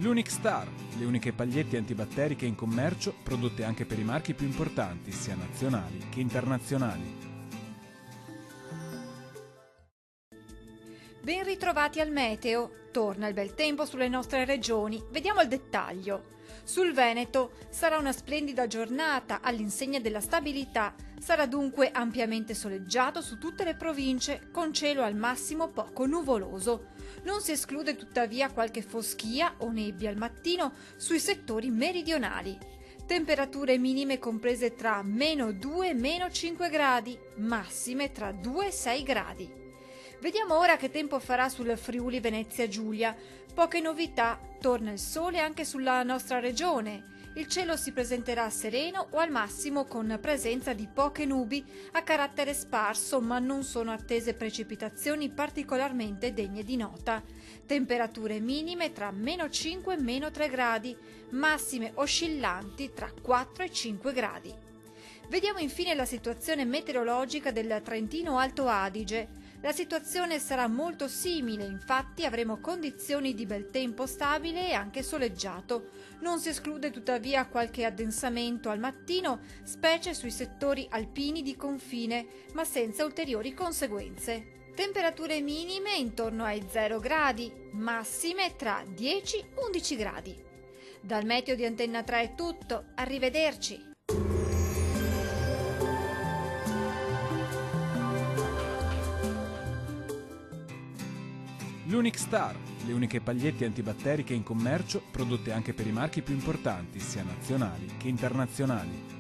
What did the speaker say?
L'Unic Star, le uniche pagliette antibatteriche in commercio, prodotte anche per i marchi più importanti, sia nazionali che internazionali. Ben ritrovati al meteo. Torna il bel tempo sulle nostre regioni. Vediamo il dettaglio. Sul Veneto sarà una splendida giornata all'insegna della stabilità. Sarà dunque ampiamente soleggiato su tutte le province, con cielo al massimo poco nuvoloso. Non si esclude tuttavia qualche foschia o nebbia al mattino sui settori meridionali. Temperature minime comprese tra -2 e -5 gradi, massime tra 2 e 6 gradi. Vediamo ora che tempo farà sul Friuli Venezia Giulia. Poche novità, torna il sole anche sulla nostra regione. Il cielo si presenterà sereno o al massimo con presenza di poche nubi a carattere sparso, ma non sono attese precipitazioni particolarmente degne di nota. Temperature minime tra -5 e -3 gradi, massime oscillanti tra 4 e 5 gradi. Vediamo infine la situazione meteorologica del Trentino Alto Adige. La situazione sarà molto simile, infatti avremo condizioni di bel tempo stabile e anche soleggiato. Non si esclude tuttavia qualche addensamento al mattino, specie sui settori alpini di confine, ma senza ulteriori conseguenze. Temperature minime intorno ai 0 gradi, massime tra 10 e 11 gradi. Dal meteo di Antenna 3 è tutto, arrivederci! L'Unic Star, le uniche pagliette antibatteriche in commercio, prodotte anche per i marchi più importanti, sia nazionali che internazionali.